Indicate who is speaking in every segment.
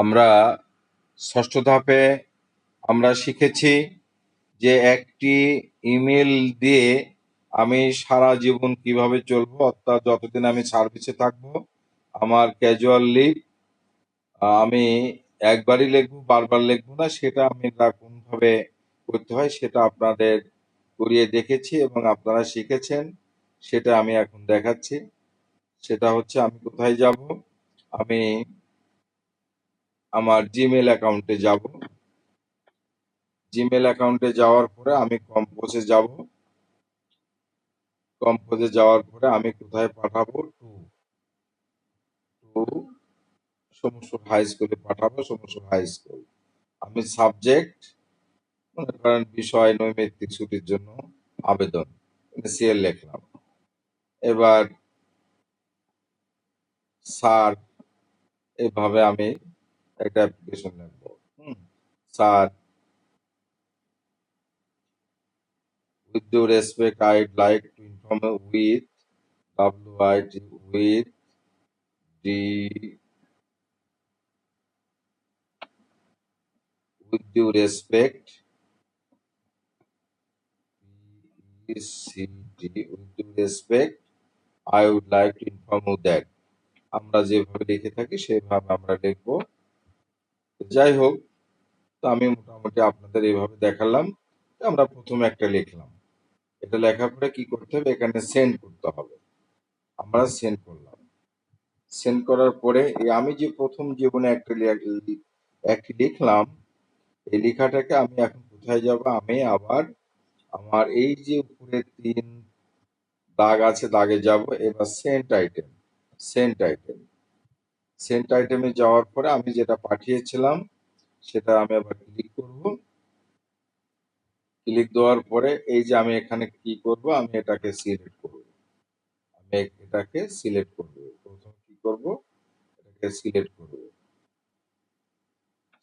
Speaker 1: আমরা ষষ্ঠ ধাপে আমরা শিখেছি যে একটি ইমেল দিয়ে আমি সারা জীবন কিভাবে চলবো, অর্থাৎ যতদিন আমি সার্ভিসে থাকবো আমার ক্যাজুয়াল লিভ আমি একবারই লিখবো, বারবার লিখবো না। সেটা আমি কোনভাবে করতে হয় সেটা আপনাদের করিয়ে দেখেছি এবং আপনারা শিখেছেন। সেটা আমি এখন দেখাচ্ছি। সেটা হচ্ছে আমি কোথায় যাব, আমি আমার জিমেল অ্যাকাউন্টে যাব। জিমেল অ্যাকাউন্টে যাওয়ার পরে আমি কম্পোজে যাব। কম্পোজে যাওয়ার পরে আমি কোথায় পাঠাবো, টু টু সমস্ত হাই স্কুলে পাঠাবো, সমস্ত হাই স্কুল। আমি সাবজেক্ট মনে করেন বিষয় নৈমিত্তিক ছুটির জন্য আবেদন, সিএল লিখলাম। এবার স্যার, এভাবে আমি একটা অ্যাপ্লিকেশন লিখবো। Sir, with due respect, I'd like to inform you with WIT with the with due respect with due respect I would like to inform you that আমরা যেভাবে লিখে থাকি সেভাবে আমরা লিখবো। যাই হোক, তো আমি মোটামুটি আপনাদের এইভাবে দেখালাম। আমরা প্রথমে একটা লিখলাম, এটা লেখার পরে কি করতে হবে, এখানে সেন্ড করতে হবে। আমরা সেন্ড করলাম। সেন্ড করার পরে আমি যে প্রথম জীবনে একটি লিখলাম, এই লেখাটাকে আমি এখন কোথায় যাব, আমি আবার আমার এই যে উপরে 3 দাগ আছে, দাগে যাব। এবার sent item, sent item, sent আইটেমে যাওয়ার পরে আমি যেটা পাঠিয়েছিলাম সেটা আমি আবার ক্লিক করব। ক্লিক দেওয়ার পরে এই যে আমি এখানে কি করব, আমি এটাকে সিলেক্ট করব। আমি এটাকে সিলেক্ট করব। প্রথম কি করব, এটাকে সিলেক্ট করব।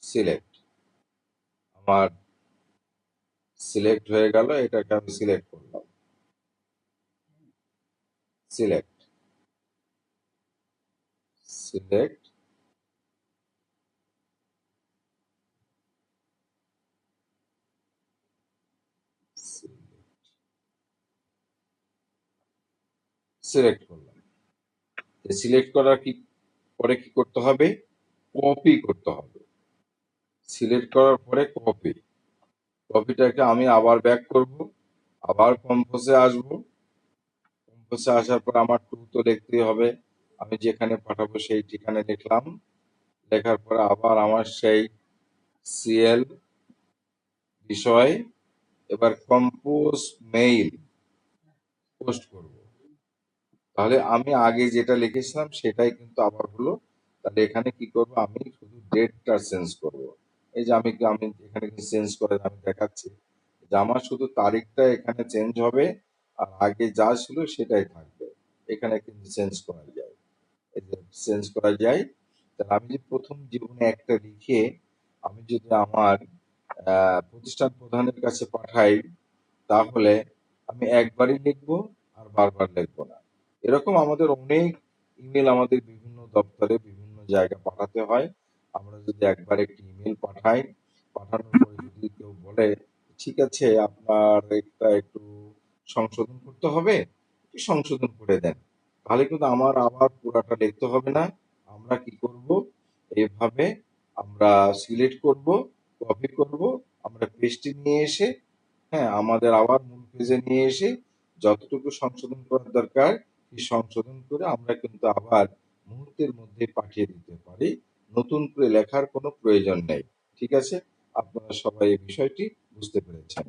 Speaker 1: সিলেক্ট, আমার সিলেক্ট হয়ে গেল। এটাকে আমি সিলেক্ট করলাম। সিলেক্ট, সিলেক্ট, সিলেক্ট করলাম। সিলেক্ট করার কি পরে কি করতে হবে, কপি করতে হবে। সিলেক্ট করার পরে কপি, কপিটাকে আমি আবার ব্যাক করব, আবার কম্পোজে আসব। কম্পোজে আসার পর আমার টু তো লিখতেই হবে। আমি যেখানে পাঠাবো সেই ঠিকানা লিখলাম। লেখার পরে আবার আমার সেই সিএল বিষয়, এবার কম্পোজ মেইল পোস্ট করব। তাহলে আমি আগে যেটা লিখেছিলাম সেটাই কিন্তু আবার হলো। তাহলে এখানে কি করব, আমি শুধু ডেটটা চেঞ্জ করব। এই যে আমি আমি এখানে চেঞ্জ করে আমি দেখাচ্ছি যে আমার শুধু তারিখটা এখানে চেঞ্জ হবে, আর আগে যা ছিল সেটাই থাকবে। এখানে কিন্তু চেঞ্জ করা যায়, এই যে চেঞ্জ করা যায়। তাহলে আমি যে প্রথম জীবনে একটা লিখে আমি যদি আমার প্রতিষ্ঠান প্রধানের কাছে পাঠাই, তাহলে আমি একবারই লিখবো আর বারবার লিখবো না। এরকম আমাদের অনেক ইমেল আমাদের বিভিন্ন দপ্তরে বিভিন্ন জায়গায় পাঠাতে হয়। আমরা যদি একবার একটি ইমেল পাঠাই, পাঠানোর পরে যদি কেউ বলে ঠিক আছে আপনার এটা একটু সংশোধন করতে হবে, একটু সংশোধন করে দেন, তাহলে কিন্তু আমার আবার পুরাটা লিখতে হবে না। আমরা কি করব, এইভাবে আমরা সিলেক্ট করব, কপি করব, আমরা পেস্টে নিয়ে এসে, হ্যাঁ, আমাদের আবার মূল পেজে নিয়ে এসে যতটুকু সংশোধন করার দরকার সেই সংশোধন করে আমরা কিন্তু আবার মুহূর্তের মধ্যে পাঠিয়ে দিতে পারি। নতুন করে লেখার কোনো প্রয়োজন নেই। ঠিক আছে? আপনারা সবাই এই বিষয়টি বুঝতে পেরেছেন।